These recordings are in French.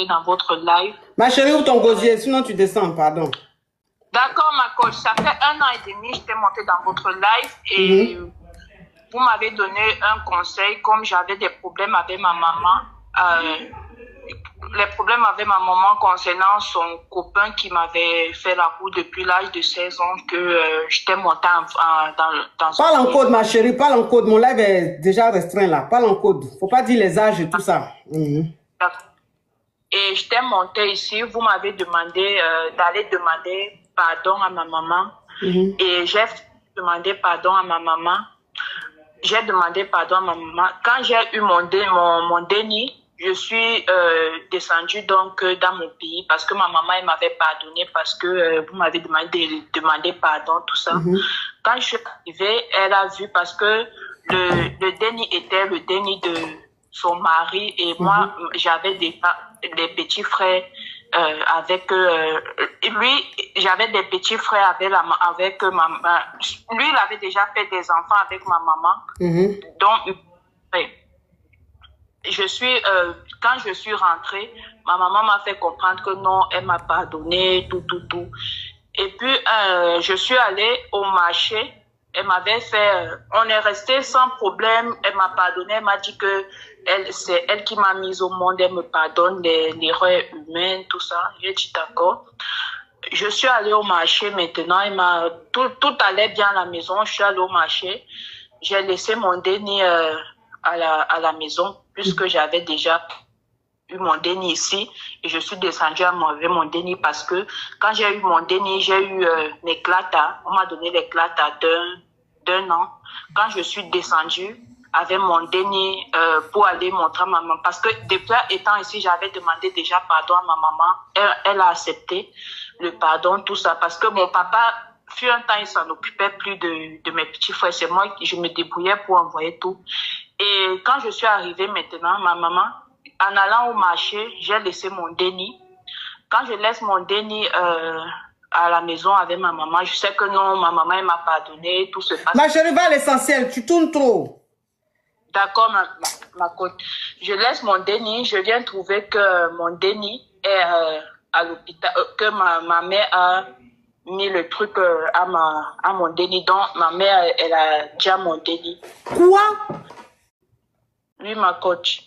monter dans votre live. Ma chérie, ouvre ton gosier, sinon tu descends, pardon. D'accord, ma coach. Ça fait 1 an et demi que j'étais montée dans votre live et vous m'avez donné un conseil comme j'avais des problèmes avec ma maman. Les problèmes avec ma maman concernant son copain qui m'avait fait la roue depuis l'âge de 16 ans que j'étais montée dans Parle en code, ma chérie, parle en code. Mon live est déjà restreint là. Parle en code. Faut pas dire les âges et tout ça. Et j'étais montée ici. Vous m'avez demandé d'aller demander pardon à ma maman. Et j'ai demandé pardon à ma maman. J'ai demandé pardon à ma maman. Quand j'ai eu mon déni, je suis descendue donc dans mon pays parce que ma maman elle m'avait pardonné parce que vous m'avez demandé pardon, tout ça. Quand je suis arrivée, elle a vu parce que le déni était le déni de son mari et moi, j'avais des petits frères avec lui, j'avais des petits frères avec ma maman. Lui, il avait déjà fait des enfants avec ma maman. Donc, quand je suis rentrée, ma maman m'a fait comprendre que non, elle m'a pardonné, tout. Et puis, je suis allée au marché. Elle m'avait fait, on est resté sans problème. Elle m'a pardonné. Elle m'a dit que c'est elle qui m'a mise au monde. Elle me pardonne l'erreur humaine, tout ça. J'ai dit d'accord. Je suis allée au marché maintenant. Tout allait bien à la maison. Je suis allée au marché. J'ai laissé mon déni à la maison puisque j'avais déjà eu mon déni ici et je suis descendue à m'enlever mon déni parce que quand j'ai eu mon déni, j'ai eu l'éclata. On m'a donné l'éclata d'un an. Quand je suis descendue avec mon déni pour aller montrer à ma maman, parce que depuis étant ici, j'avais demandé déjà pardon à ma maman. Elle a accepté le pardon, tout ça, parce que mon papa, fut un temps, il s'en occupait plus de mes petits frères. C'est moi qui je me débrouillais pour envoyer tout. Et quand je suis arrivée maintenant, ma maman, en allant au marché, j'ai laissé mon déni. Quand je laisse mon déni à la maison avec ma maman, je sais que non, ma maman, elle m'a pardonné, tout se passe. Ma chérie, va à l'essentiel, tu tournes trop. D'accord, ma coach. Je laisse mon déni, je viens trouver que mon déni est à l'hôpital, que ma mère a mis le truc à mon déni. Donc, ma mère, elle a déjà mon déni. Quoi? Oui, ma coach.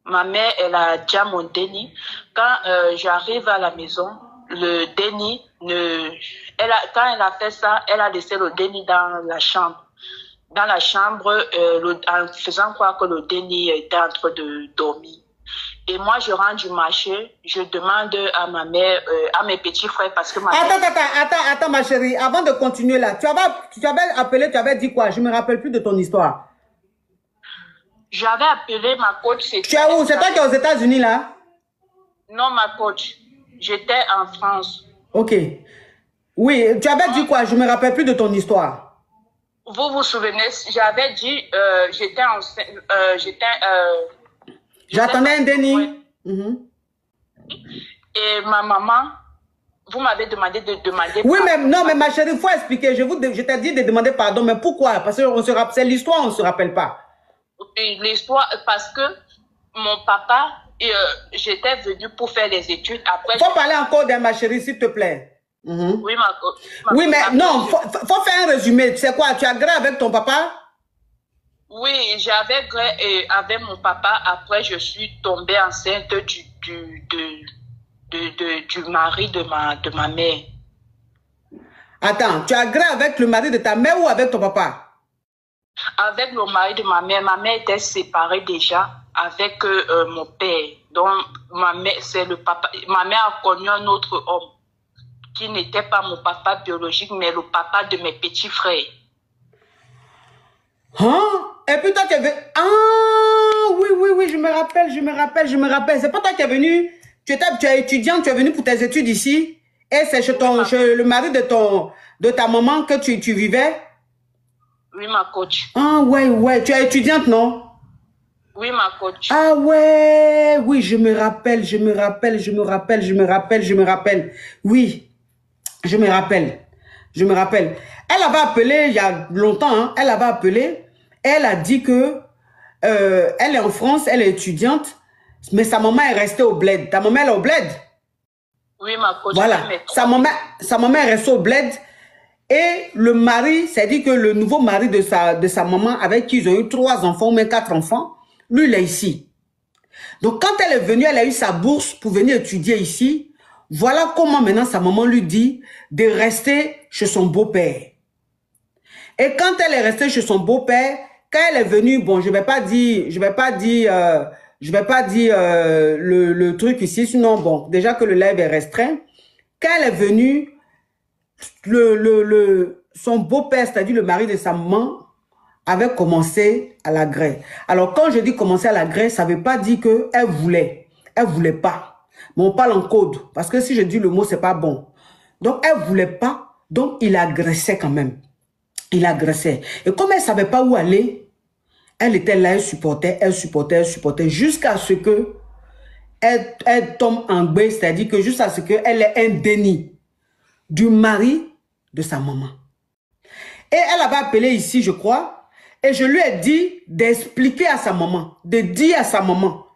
Ma mère, elle a déjà mon déni. Quand j'arrive à la maison, le déni, quand elle a fait ça, elle a laissé le déni dans la chambre. Dans la chambre, en faisant croire que le déni était en train de dormir. Et moi, je rentre du marché, je demande à ma mère, à mes petits frères, parce que ma mère... Attends, ma chérie, avant de continuer là, tu avais appelé, tu avais dit quoi? Je ne me rappelle plus de ton histoire. J'avais appelé ma coach. Tu es où? C'est toi qui es aux États-Unis là? Non, ma coach. J'étais en France. Ok. Oui, tu avais dit quoi? Je ne me rappelle plus de ton histoire. Vous vous souvenez, j'avais dit, j'étais enceinte, j'attendais un déni. Et ma maman, vous m'avez demandé de demander oui, mais non, mais ma chérie, il faut expliquer. Je t'ai dit de demander pardon, mais pourquoi? Parce que c'est l'histoire, on ne se rappelle pas. L'histoire, parce que mon papa, j'étais venue pour faire les études. Après, faut parler encore de ma chérie, s'il te plaît. Oui, oui, mais non, faut faire un résumé. C'est quoi? Tu as gré avec ton papa? Oui, j'avais gré avec mon papa. Après, je suis tombée enceinte du mari de ma mère. Attends, tu as gré avec le mari de ta mère ou avec ton papa? Avec le mari de ma mère. Ma mère était séparée déjà avec mon père. Donc, ma mère, c'est le papa. Ma mère a connu un autre homme qui n'était pas mon papa biologique, mais le papa de mes petits frères. Hein? Et puis toi, tu es venu... Ah, oui, je me rappelle. C'est pas toi qui es venu... Tu es étudiante, tu es venu pour tes études ici. Et c'est chez le mari de ta maman que tu vivais? Oui, ma coach. Ah, ouais. Tu es étudiante, non? Oui, ma coach. Ah, ouais. Oui, je me rappelle. Oui. Je me rappelle. Elle avait appelé il y a longtemps, hein, elle avait appelé, elle a dit que elle est en France, elle est étudiante Mais sa maman est restée au bled. Ta maman, elle est au bled? Oui, ma coach. Voilà. Sa maman est restée au bled. Et le mari, c'est-à-dire que le nouveau mari de sa maman, avec qui ils ont eu 3 enfants ou même 4 enfants, lui, il est ici. Donc, quand elle est venue, elle a eu sa bourse pour venir étudier ici. Voilà comment maintenant sa maman lui dit de rester chez son beau-père. Et quand elle est restée chez son beau-père, quand elle est venue, bon, je vais pas dire le truc ici, sinon, bon, déjà que le live est restreint. Quand elle est venue, son beau-père, c'est-à-dire le mari de sa maman, avait commencé à la grève. Alors, quand je dis commencer à la grève, ça ne veut pas dire qu'elle voulait. Elle ne voulait pas. Mais on parle en code. Parce que si je dis le mot, ce n'est pas bon. Donc, elle ne voulait pas. Donc, il agressait quand même. Il agressait. Et comme elle ne savait pas où aller, elle était là, elle supportait, jusqu'à ce que elle tombe en bain, c'est-à-dire que jusqu'à ce qu'elle ait un déni du mari de sa maman. Et elle avait appelé ici, je crois, et je lui ai dit d'expliquer à sa maman, de dire à sa maman.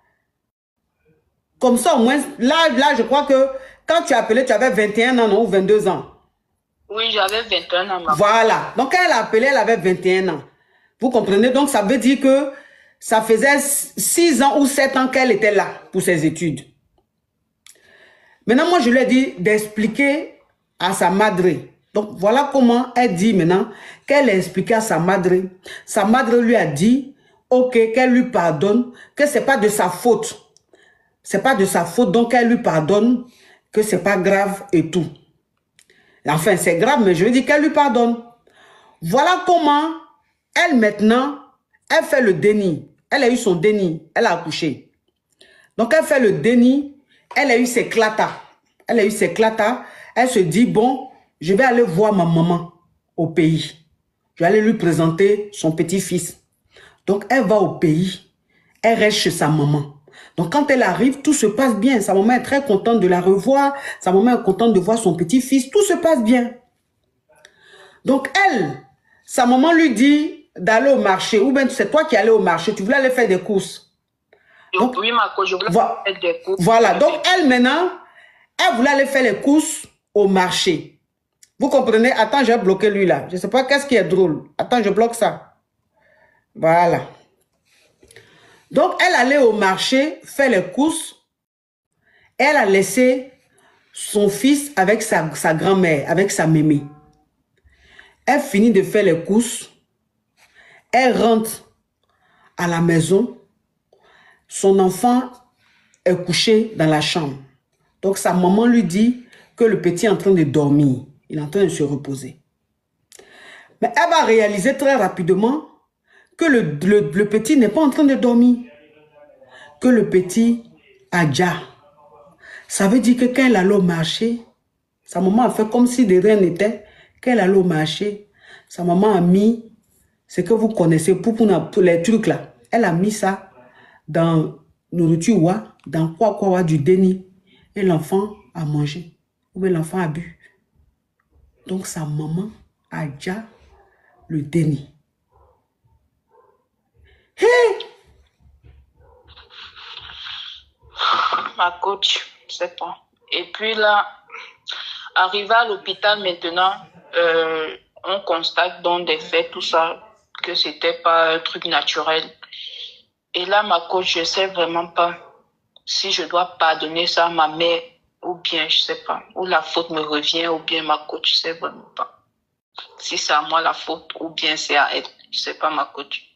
Comme ça, au moins, là, je crois que quand tu as appelé, tu avais 21 ans, non, ou 22 ans. Oui, j'avais 21 ans. Maman. Voilà. Donc, quand elle a appelé, elle avait 21 ans. Vous comprenez? Donc, ça veut dire que ça faisait 6 ans ou 7 ans qu'elle était là pour ses études. Maintenant, moi, je lui ai dit d'expliquer à sa madre. Donc, voilà comment elle dit maintenant qu'elle a expliqué à sa madre. Sa madre lui a dit, ok, qu'elle lui pardonne, que ce n'est pas de sa faute. Ce n'est pas de sa faute, donc elle lui pardonne, que ce n'est pas grave et tout. Enfin, c'est grave, mais je lui dis qu'elle lui pardonne. Voilà comment elle, maintenant, elle fait le déni. Elle a eu son déni. Elle a accouché. Donc, elle fait le déni. Elle a eu ses clatas. Elle a eu ses clatas. Elle se dit, bon, je vais aller voir ma maman au pays. Je vais aller lui présenter son petit-fils. Donc, elle va au pays. Elle reste chez sa maman. Donc, quand elle arrive, tout se passe bien. Sa maman est très contente de la revoir. Sa maman est contente de voir son petit-fils. Tout se passe bien. Donc, sa maman lui dit d'aller au marché. Ou bien c'est toi qui allais au marché. Tu voulais aller faire des courses. Donc, oui, ma coach, je voulais faire des courses. Voilà. Donc, elle, maintenant, elle voulait aller faire les courses au marché. Vous comprenez? Attends, j'ai bloqué lui là. Je ne sais pas qu'est-ce qui est drôle. Attends, je bloque ça. Voilà. Donc, elle allait au marché faire les courses. Elle a laissé son fils avec sa grand-mère, avec sa mémé. Elle finit de faire les courses. Elle rentre à la maison. Son enfant est couché dans la chambre. Donc, sa maman lui dit que le petit est en train de dormir. Il est en train de se reposer. Mais elle va réaliser très rapidement que le petit n'est pas en train de dormir. Que le petit a déjà. Ça veut dire que quand elle allait au marché, sa maman a fait comme si de rien n'était. Quand elle allait au marché, sa maman a mis ce que vous connaissez pour les trucs là. Elle a mis ça dans nourriture, dans quoi du déni. Et l'enfant a mangé. Ou bien l'enfant a bu. Donc sa maman a déjà le déni. Hey! Ma coach, je sais pas. Et puis là, arrivé à l'hôpital maintenant, on constate dans des faits, tout ça, que c'était pas un truc naturel. Et là, ma coach, je sais vraiment pas si je dois pardonner ça à ma mère ou bien, je sais pas, ou la faute me revient ou bien ma coach, je sais vraiment pas. Si c'est à moi la faute ou bien c'est à elle, je sais pas ma coach.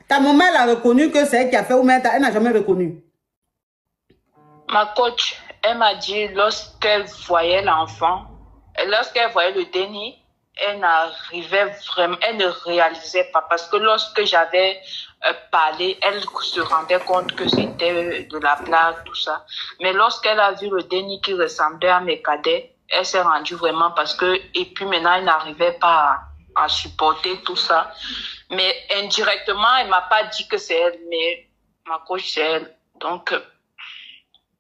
Ta maman, elle a reconnu que c'est elle qui a fait ou même elle n'a jamais reconnu? Ma coach, elle m'a dit lorsqu'elle voyait l'enfant, lorsqu'elle voyait le déni, elle n'arrivait vraiment, elle ne réalisait pas parce que lorsque j'avais parlé, elle se rendait compte que c'était de la blague, tout ça. Mais lorsqu'elle a vu le déni qui ressemblait à mes cadets, elle s'est rendue vraiment parce que, et puis maintenant, elle n'arrivait pas à supporter tout ça. Mais indirectement, elle m'a pas dit que c'est elle, mais ma coach, c'est elle. Donc,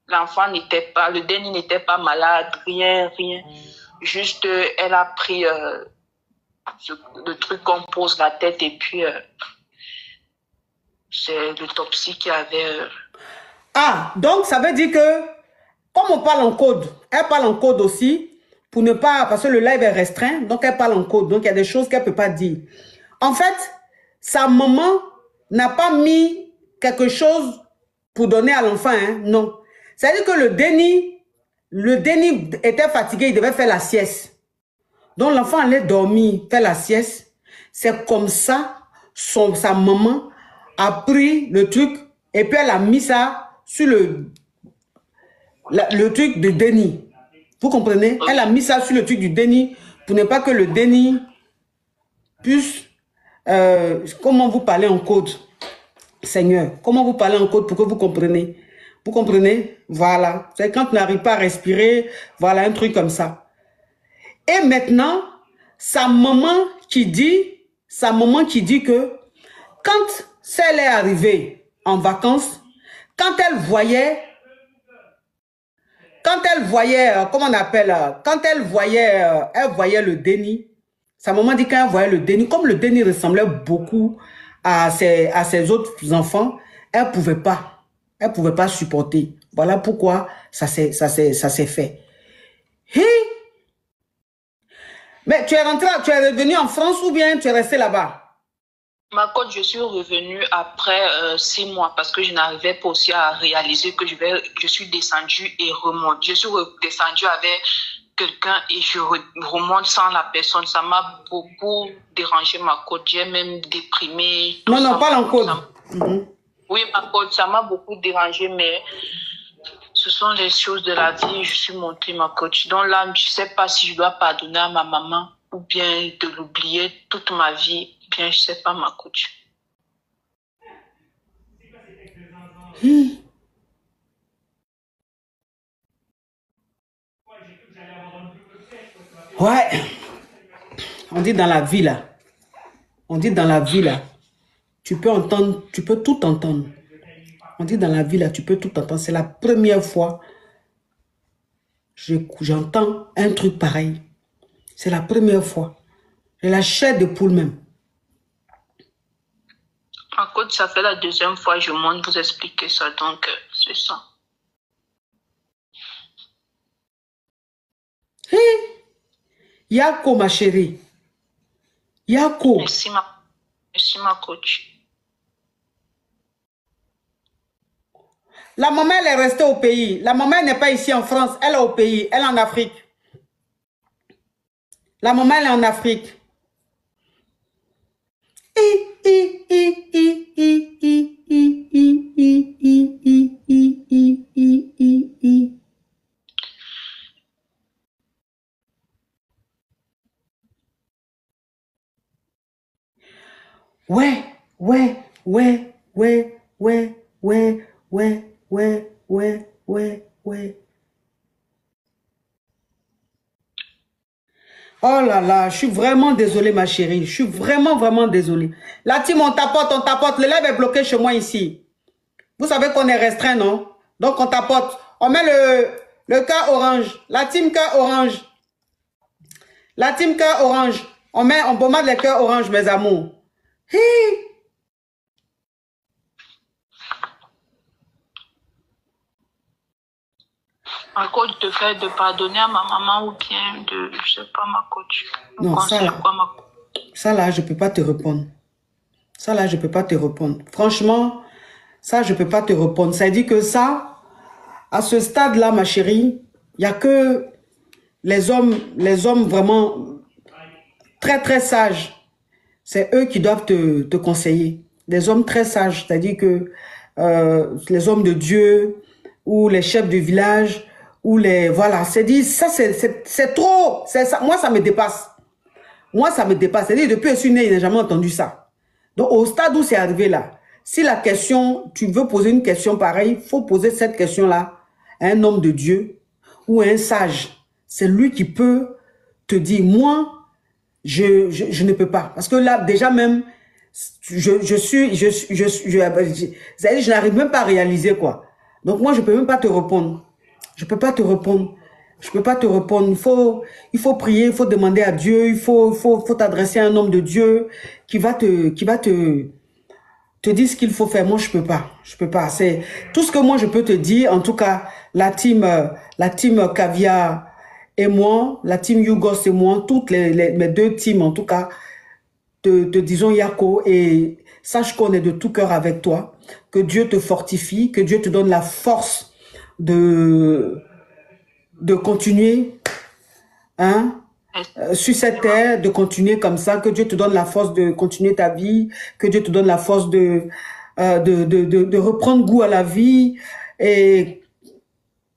l'enfant n'était pas, le déni n'était pas malade, rien. Juste, elle a pris le truc qu'on pose la tête et puis c'est l'autopsie qui avait... Ah, donc ça veut dire que, comme on parle en code, elle parle en code aussi, pour ne pas, parce que le live est restreint, donc elle parle en code, donc il y a des choses qu'elle ne peut pas dire. En fait, sa maman n'a pas mis quelque chose pour donner à l'enfant, hein, non. C'est-à-dire que le déni était fatigué, il devait faire la sieste. Donc l'enfant allait dormir, faire la sieste. C'est comme ça, sa maman a pris le truc et puis elle a mis ça sur le truc de déni. Vous comprenez? Elle a mis ça sur le truc du déni pour ne pas que le déni puisse... comment vous parlez en code, Seigneur? Comment vous parlez en code pour que vous compreniez? Vous comprenez? Voilà. C'est quand tu n'arrives pas à respirer, voilà un truc comme ça. Et maintenant, sa maman qui dit que quand elle est arrivée en vacances, quand elle voyait, comment on appelle, quand elle voyait le déni, sa maman dit qu'elle voyait le déni, comme le déni ressemblait beaucoup à ses autres enfants, elle pouvait pas supporter. Voilà pourquoi ça s'est fait. Hi! Mais tu es revenu en France ou bien tu es resté là-bas? Ma coach, je suis revenue après 6 mois parce que je n'arrivais pas aussi à réaliser que je suis descendue et remonte. Je suis descendue avec quelqu'un et je remonte sans la personne. Ça m'a beaucoup dérangé, ma coach. J'ai même déprimé. Non, pas en code. Oui, ma coach, ça m'a beaucoup dérangé, mais ce sont les choses de la vie. Je suis montée, ma coach. Donc là, je ne sais pas si je dois pardonner à ma maman ou bien de l'oublier toute ma vie. Bien, je sais pas, ma coach. Ouais. On dit dans la vie là. Tu peux entendre, tu peux tout entendre. On dit dans la vie là, tu peux tout entendre. C'est la première fois j'entends un truc pareil. C'est la première fois. J'ai la chair de poule même. Ma coach, ça fait la deuxième fois que je monte vous expliquer ça, donc c'est ça. Hey, Yako, ma chérie. Yako. Merci, ma coach. La maman, elle est restée au pays. La maman n'est pas ici en France. Elle est au pays. Elle est en Afrique. La maman, elle est en Afrique. Ouais. Oh là là, je suis vraiment désolée, ma chérie. Je suis vraiment désolée. La team, on tapote. Le live est bloqué chez moi ici. Vous savez qu'on est restreint, non? Donc, on tapote. On met le cœur orange. La team cœur orange. On pommade les cœurs orange, mes amours. Hi. Ma coach te fait de pardonner à ma maman ou bien de, je sais pas, ma coach. Non, ça là, je peux pas te répondre. Franchement, ça, je peux pas te répondre. Ça dit que ça, à ce stade-là, ma chérie, il n'y a que les hommes vraiment très sages. C'est eux qui doivent te conseiller. Des hommes très sages, c'est-à-dire que les hommes de Dieu ou les chefs de village ou les... Voilà, c'est dit, ça c'est trop. Ça, moi, ça me dépasse. C'est-à-dire, depuis que je suis née, je n'ai jamais entendu ça. Donc, au stade où c'est arrivé là, si la question, tu veux poser une question pareille, il faut poser cette question-là à un homme de Dieu ou à un sage. C'est lui qui peut te dire, moi, je ne peux pas. Parce que là, déjà même, je n'arrive même pas à réaliser quoi. Donc moi, je peux même pas te répondre. Je peux pas te répondre. Je ne peux pas te répondre. Il faut prier, il faut demander à Dieu, il faut t'adresser à un homme de Dieu qui va te dire ce qu'il faut faire. Moi, je peux pas. Je peux pas. C'est tout ce que moi, je peux te dire. En tout cas, la team Caviar et moi, la team Yougos et moi, toutes mes deux teams, en tout cas, te disons Yako, et sache qu'on est de tout cœur avec toi. Que Dieu te fortifie, que Dieu te donne la force de continuer, hein, sur cette terre, de continuer comme ça, que Dieu te donne la force de continuer ta vie, que Dieu te donne la force de reprendre goût à la vie, et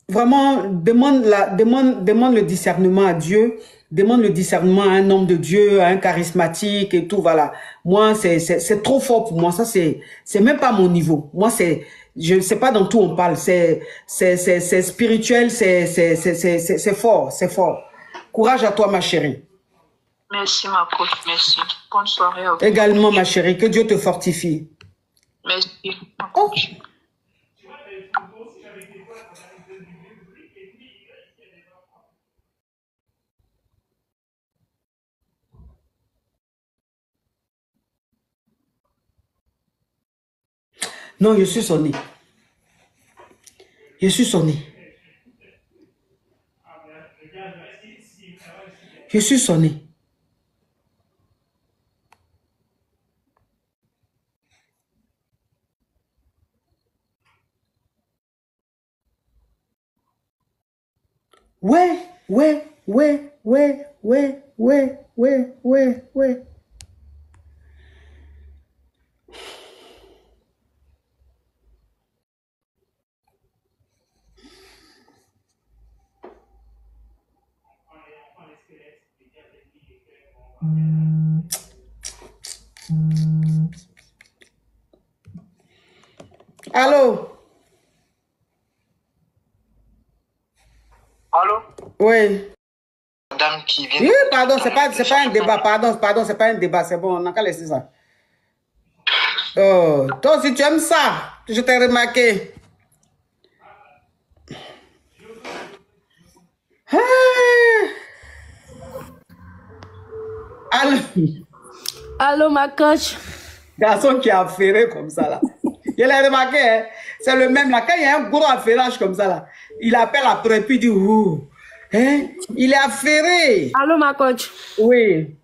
vraiment, demande le discernement à Dieu, demande le discernement à un homme de Dieu, à un charismatique et tout, voilà. Moi, c'est trop fort pour moi, ça c'est même pas mon niveau. Moi, je ne sais pas dans tout on parle, c'est spirituel, c'est fort, c'est fort. Courage à toi, ma chérie. Merci, ma coach, merci. Bonne soirée à vous. Également, ma chérie, que Dieu te fortifie. Merci, ma coach. Non, je suis sonné. Je suis sonné. Je suis sonné. Ouais. Allô? Allô? Oui. Madame qui vient... Oui, pardon, c'est pas un débat. Pardon, c'est pas un débat. C'est bon, on n'a qu'à laisser ça. Oh, toi aussi, tu aimes ça. Je t'ai remarqué. Ah. Allô? Allô, ma coach. Garçon qui est affairé comme ça, là. Je l'ai remarqué, hein? C'est le même, là. Quand il y a un gros affairage comme ça, là, il appelle après, puis il dit, ouh. Hein? Il est affairé. Allô, ma coach. Oui.